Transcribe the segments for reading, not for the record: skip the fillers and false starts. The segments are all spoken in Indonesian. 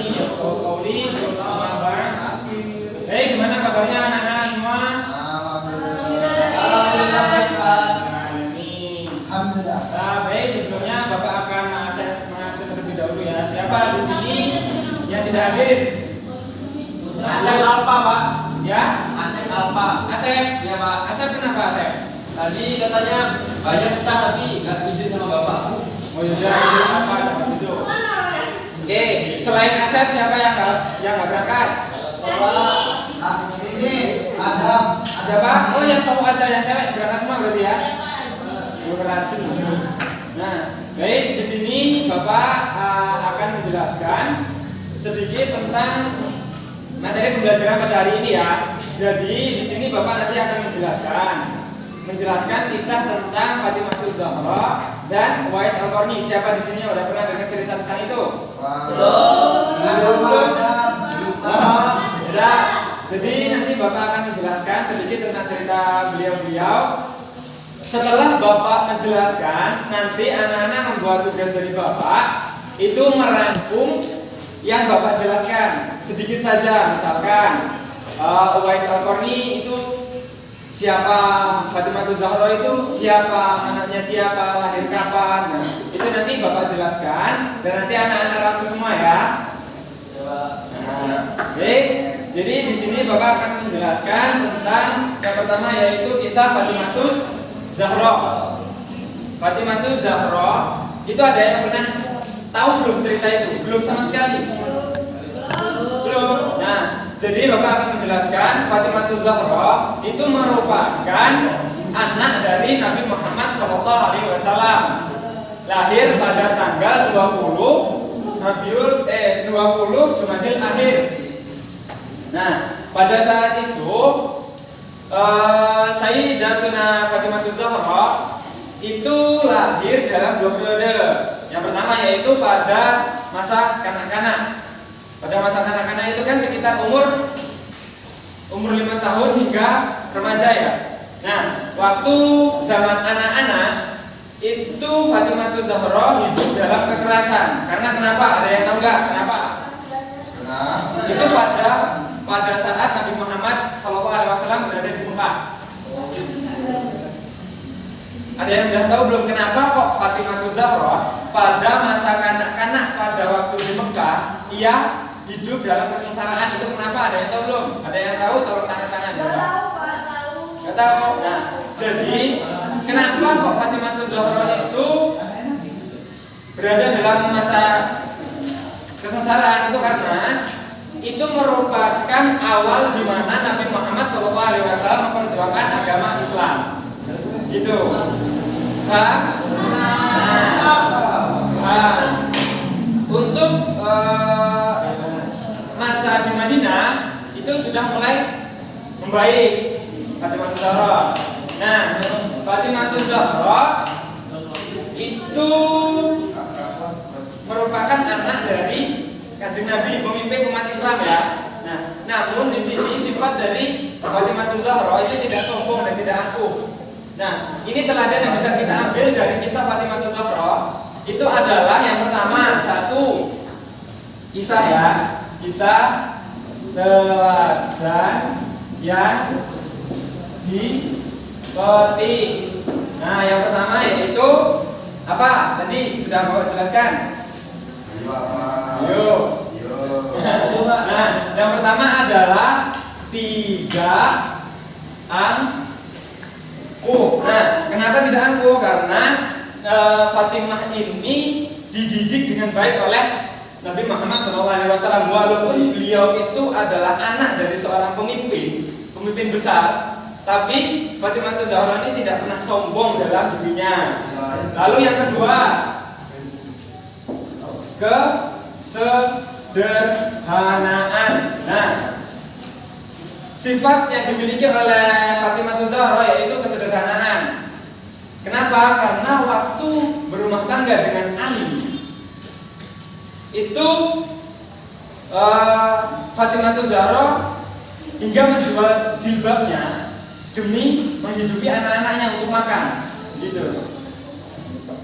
lisani yafqahu qawli amma ba'd. Gimana kabarnya anak-anak semua? Alhamdulillah baik Pak. Alhamdulillah. Baik, sebelumnya Bapak akan mengabsen terlebih dahulu ya. Siapa di sini yang tidak hadir? Asep Alpa Pak. Ya? Asep Alpa. Asep? Iya Pak. Asep kenapa Asep? Tadi katanya banyak pecah tapi nggak izin sama Bapak. Oh iya, apa dapat itu? Oke, selain Asep siapa yang nggak berangkat? Ini Adam. Siapa? Oh yang cowok aja, yang cewek berangkat semua berarti ya? Berangkat. Nah, baik, di sini Bapak akan menjelaskan sedikit tentang materi pembelajaran pada hari ini ya. Jadi di sini Bapak nanti akan menjelaskan kisah tentang Fatimah Zahra dan Uwais Al-Qarni. Siapa di sini yang udah pernah dengar cerita tentang itu? Belum. Ya. Jadi nanti Bapak akan menjelaskan sedikit tentang cerita beliau-beliau. Setelah Bapak menjelaskan, nanti anak-anak membuat tugas dari Bapak itu merangkum yang Bapak jelaskan sedikit saja. Misalkan Uwais Al-Qarni itu siapa, Fatimah Zahra itu siapa, anaknya siapa, lahir kapan. Nah, itu nanti Bapak jelaskan dan nanti anak-anak rangkum semua ya. Oke. Jadi di sini Bapak akan menjelaskan tentang yang pertama yaitu kisah Fatimah Zahra. Fatimah Zahra itu ada yang pernah tahu belum cerita itu? Belum sama sekali. Belum. Nah, jadi Bapak akan menjelaskan Fatimah Zahra itu merupakan anak dari Nabi Muhammad SAW. Lahir pada tanggal 20 Jumadil Akhir. Nah, pada saat itu Sayyidatuna Fatimah Zahra itu lahir dalam 2 periode. Yang pertama yaitu pada masa kanak-kanak. Pada masa kanak-kanak itu kan sekitar umur 5 tahun hingga remaja ya. Nah, waktu zaman anak-anak itu Fatimah Zahra hidup dalam kekerasan. Karena kenapa? Ada yang tahu nggak? Kenapa? Itu pada saat Nabi Muhammad SAW berada di Mekah. Ada yang sudah tahu belum kenapa kok Fatimah Zahra pada masa kanak-kanak pada waktu di Mekah ia hidup dalam kesengsaraan? Itu kenapa? Ada yang tahu belum? Ada yang tahu? Tolong tanda tangan ya. Nggak tahu. Nah, jadi kenapa kok Fatimah Zahra itu berada dalam masa kesengsaraan? Itu karena itu merupakan awal di mana Nabi Muhammad SAW memperjuangkan agama Islam. Gitu. Untuk masa di Madinah itu sudah mulai membaik Fatimah Zahra. Nah, Fatimah Zahra itu merupakan anak dari Kanjeng Nabi, pemimpin umat Islam ya. Nah, namun di sini sifat dari Fatimah Zahra itu tidak sombong dan tidak angkuh. Nah, ini teladan yang bisa kita ambil dari kisah Fatimah Zahra. Itu adalah yang pertama, satu kisah ya, kisah teladan yang dipetik. Nah, yang pertama yaitu apa? Tadi sudah Bapak jelaskan. Ayo. Nah, yang pertama adalah 3 angkuh. Nah, kenapa tidak angkuh? Karena Fatimah ini dididik dengan baik oleh Nabi Muhammad SAW. Walaupun beliau itu adalah anak dari seorang pemimpin besar, tapi Fatimah Zahra ini tidak pernah sombong dalam dirinya. Lalu yang kedua, kesederhanaan. Nah, sifat yang dimiliki oleh Fatimah Zahra yaitu kesederhanaan. Kenapa? Karena waktu berumah tangga dengan Ali itu Fatimah Zahra hingga menjual jilbabnya demi menghidupi anak-anaknya untuk makan, gitu.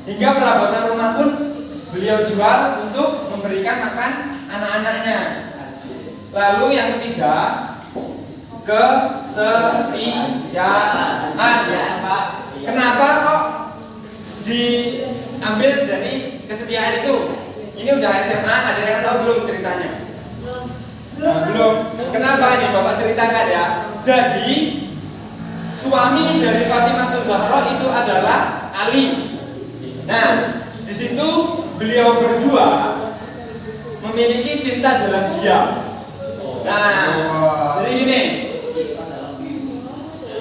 Hingga perabotan rumah pun beliau jual untuk memberikan makan anak-anaknya. Lalu yang ketiga, kesetiaan. Kenapa kok diambil dari kesetiaan itu? Ini udah SMA, ada yang tahu belum ceritanya? Nah, belum. Kenapa nih Bapak ceritakan ya? Jadi suami dari Fatimah Zahra itu adalah Ali. Nah, di situ beliau berdua memiliki cinta dalam diam. Nah, jadi gini,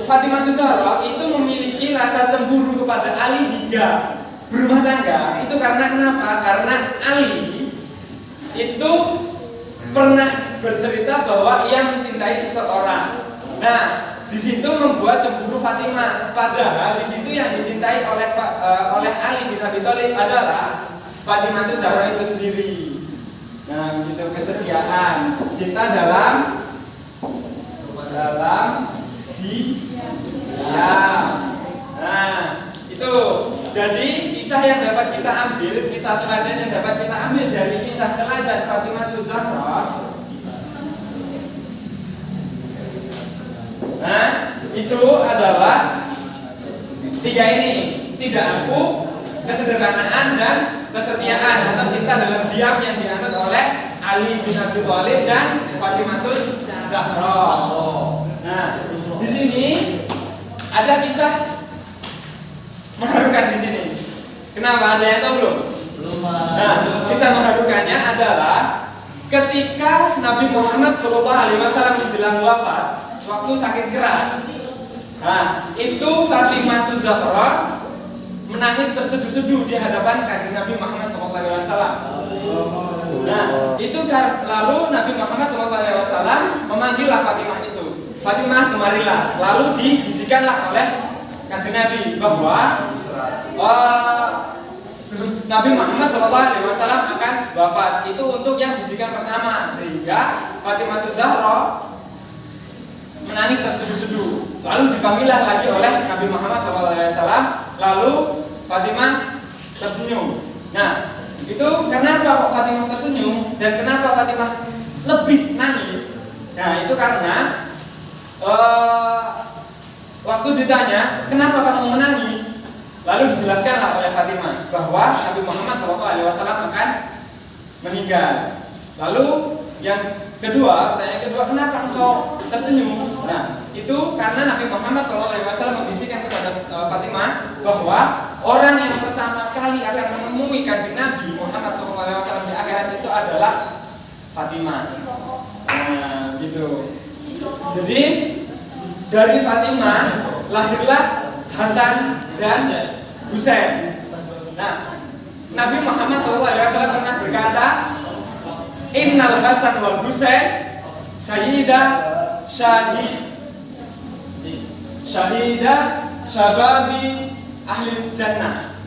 Fatimah Zahra itu memiliki rasa cemburu kepada Ali hingga berumah tangga. Itu karena kenapa? Karena Ali itu pernah bercerita bahwa ia mencintai seseorang. Nah, di situ membuat cemburu Fatimah. Padahal di situ yang dicintai oleh Ali bin Abi Thalib adalah Fatimah Zahra itu sendiri. Nah, gitu, kesetiaan, cinta dalam diam. Nah, itu. Jadi kisah yang dapat kita ambil, kisah teladan yang dapat kita ambil dari kisah teladan Fatimah Zahra. Nah, itu adalah tiga ini, tidak aku, kesederhanaan dan kesetiaan atau cinta dalam diam yang dianut oleh Ali bin Abi Thalib dan Fatimah Zahra. Nah, di sini ada kisah mengharukan di sini. Kenapa? Ada yang tahu belum? Belum. Nah, kisah mengharukannya adalah ketika Nabi Muhammad SAW menjelang wafat, waktu sakit keras. Nah, itu Fatimah Zahra menangis terseduh-seduh di hadapan Kanjeng Nabi Muhammad SAW. Nah, itu lalu Nabi Muhammad SAW memanggillah Fatimah itu. Fatimah, kemarilah. Lalu dibisikanlah oleh Kanjeng Nabi bahwa Nabi Muhammad SAW akan wafat. Itu untuk yang bisikan pertama, sehingga Fatimah Zahra menangis terseduh-seduh. Lalu dipanggillah lagi oleh Nabi Muhammad SAW. Lalu Fatimah tersenyum. Nah, itu kenapa kok Fatimah tersenyum dan kenapa Fatimah lebih nangis? Nah, itu karena waktu ditanya, kenapa kamu menangis? Lalu dijelaskanlah oleh Fatimah bahwa Nabi Muhammad SAW akan meninggal. Lalu yang kedua, pertanyaan kedua, kenapa engkau tersenyum? Nah, itu karena Nabi Muhammad SAW membisikkan kepada Fatimah bahwa orang yang pertama kali akan menemui Kanjeng Nabi Muhammad SAW di akhirat itu adalah Fatimah. Nah, gitu. Jadi dari Fatimah lahirlah Hasan dan Husain. Nah, Nabi Muhammad SAW pernah berkata, Innal Hasan wal Husain syahida syababi ahli jannah.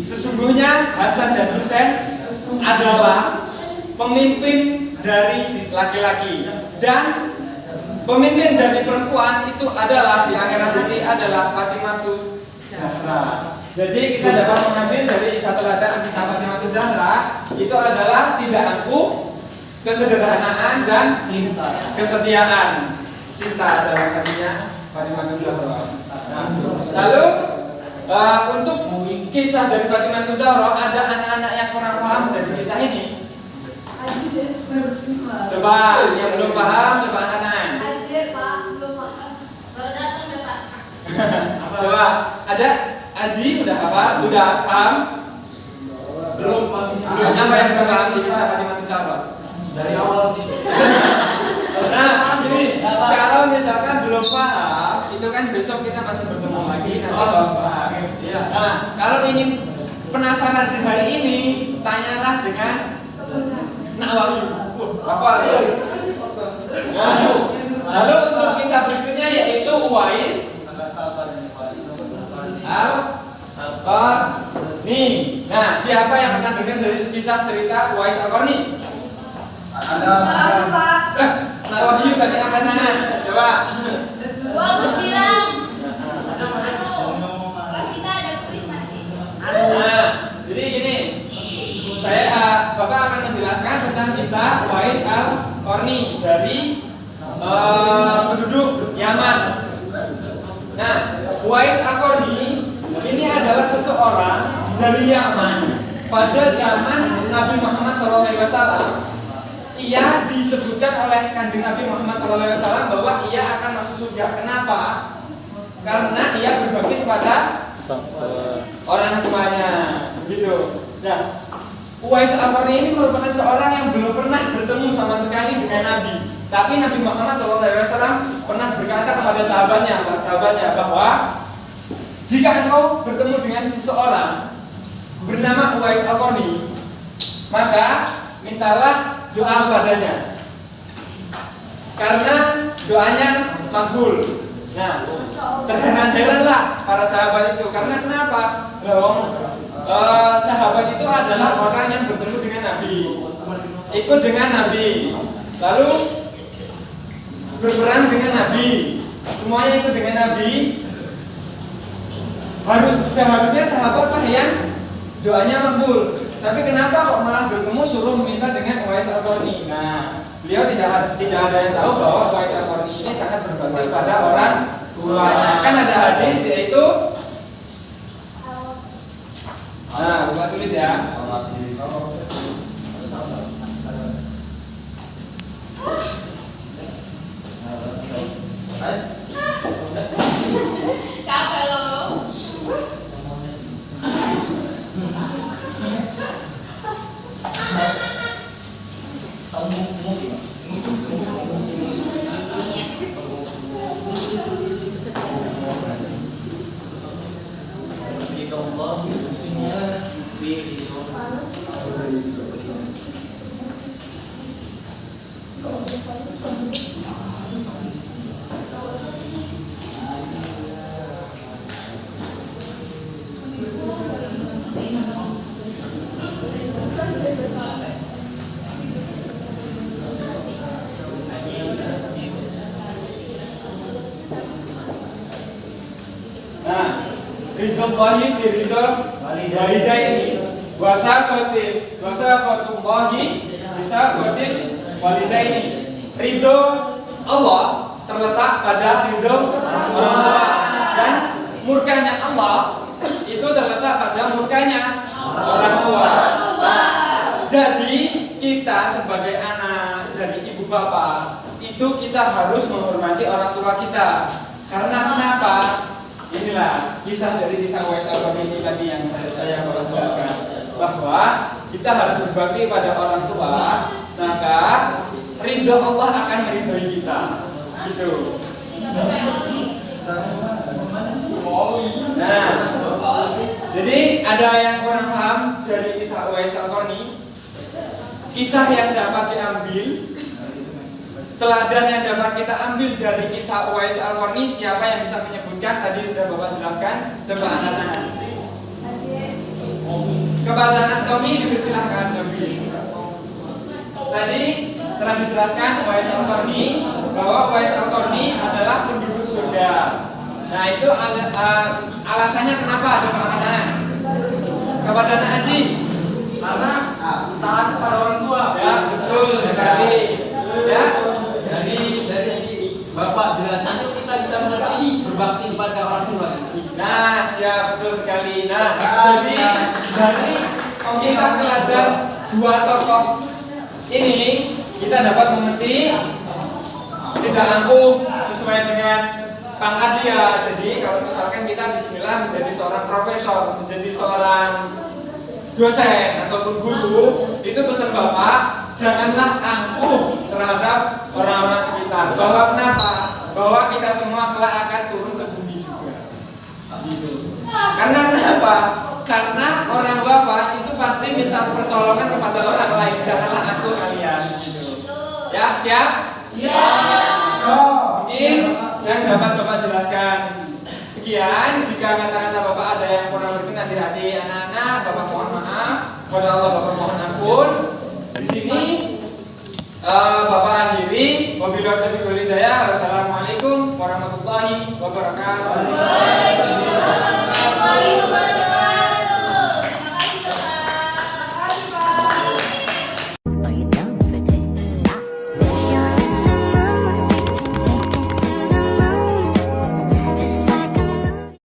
Sesungguhnya Hasan dan Husain adalah pemimpin dari laki-laki dan pemimpin dari perempuan itu adalah di akhirat nanti adalah Fatimah Zahra. Jadi kita dapat mengambil dari kisah teladan kisah Fatimah Zahra itu adalah tidak angkuh, kesederhanaan dan kesetiaan. Cinta dalam hatinya Fatimah Zahra. Lalu untuk kisah dari Fatimah Zahra ada anak-anak yang kurang paham dari kisah ini. Coba yang belum paham coba angkat tangan. Coba ada Aji udah hafal, udah paham? Belum nyampe yang bisa paham di kisah Fatimah Zahra. Dari awal sih. Nah, sini kalau misalkan belum paham, itu kan besok kita masih bertemu lagi nanti bahas. Nah, kalau ingin penasaran di hari ini, tanyalah dengan Nak Wahyu. Hafal ya. Nah, lalu untuk kisah berikutnya yaitu Uwais Al-Qarni. Nah, siapa yang pernah dengar dari kisah cerita Uwais Al-Qarni? Ada Nak Wahyu tadi angkat tangan. Coba. Bagus bilang. Pas kita ada kuis nanti. Nah, jadi gini, Bapak akan menjelaskan tentang kisah Uwais Al-Qarni ini adalah seseorang dari Yaman pada zaman Nabi Muhammad SAW. Ia disebutkan oleh Kanjeng Nabi Muhammad SAW bahwa ia akan masuk surga. Kenapa? Karena ia berbakti kepada orang tuanya, gitu. Nah, Uwais Al-Qarni ini merupakan seorang yang belum pernah bertemu sama sekali dengan Nabi. Tapi Nabi Muhammad SAW pernah berkata kepada sahabatnya bahwa jika engkau bertemu dengan seseorang bernama Uwais Al-Qarni, maka mintalah doa padanya, karena doanya makbul. Nah, terheran-heranlah para sahabat itu, karena kenapa? Sahabat itu adalah orang yang bertemu dengan Nabi, ikut dengan Nabi, lalu berperan dengan Nabi, semuanya ikut dengan Nabi. Seharusnya sahabatlah yang doanya makbul. Tapi kenapa kok malah bertemu suruh meminta dengan Uwais Al-Qarni? Nah, beliau tidak ada yang tahu bahwa Uwais Al-Qarni ini sangat berbakti pada orang tuanya. Kan ada hadis yaitu, nah, Bapak tulis ya. Capek lo. Nah, ridhollahi fi ridho walidaini wasafatullahi bisafatil walidaini. Ridho Allah terletak pada ridho orang tua, dan murkanya Allah itu terletak pada murkanya orang tua. Jadi kita sebagai anak dari ibu bapak itu kita harus menghormati orang tua kita. Karena kenapa? Inilah kisah dari kisah Uwais Al-Qarni ini tadi yang saya baru jelaskan, bahwa kita harus berbakti pada orang tua, maka ridho Allah akan meridhoi kita, gitu. Nah, jadi ada yang kurang paham dari kisah Uwais Al-Qarni. Kisah yang dapat diambil, teladan yang dapat kita ambil dari kisah Uwais Al-Qarni, siapa yang bisa menyebutkan? Tadi sudah Bapak jelaskan. Coba anak-anak. Kepada anak Tommy dipersilahkan Tommy. Tadi telah dijelaskan Uwais Al-Qarni bahwa Uwais Al-Qarni adalah penduduk surga. Nah, itu alasannya kenapa? Coba angkat tangan. Kepada anak Haji. Karena taat kepada orang tua. Ya, betul sekali. Ya, dari Bapak jelasan kita bisa mengerti berbakti kepada orang tua. nah, siap, betul sekali. Nah, jadi dari kisah teladan dua tokoh ini kita dapat mengerti tidak angkuh sesuai dengan pangkat dia. Jadi kalau misalkan kita bismillah menjadi seorang profesor, menjadi seorang dosen ataupun guru, itu pesan Bapak, janganlah angkuh terhadap orang-orang sekitar. Bahwa kenapa? Bahwa kita semua kelak akan turun ke bumi juga. Gitu. Karena kenapa? Karena orang Bapak itu pasti minta pertolongan kepada orang lain. Janganlah angkuh kalian. Gitu. Ya, siap? Siap. Mungkin yang dapat Bapak jelaskan. Sekian, jika kata-kata Bapak ada yang kurang berkenan di hati anak-anak, Bapak mohon maaf. Kepada Allah Bapak mohon ampun. Di sini Bapak akhiri. Wabillahi taufiq wal hidayah. Wassalamualaikum warahmatullahi wabarakatuh. Waalaikumsalam warahmatullahi wabarakatuh.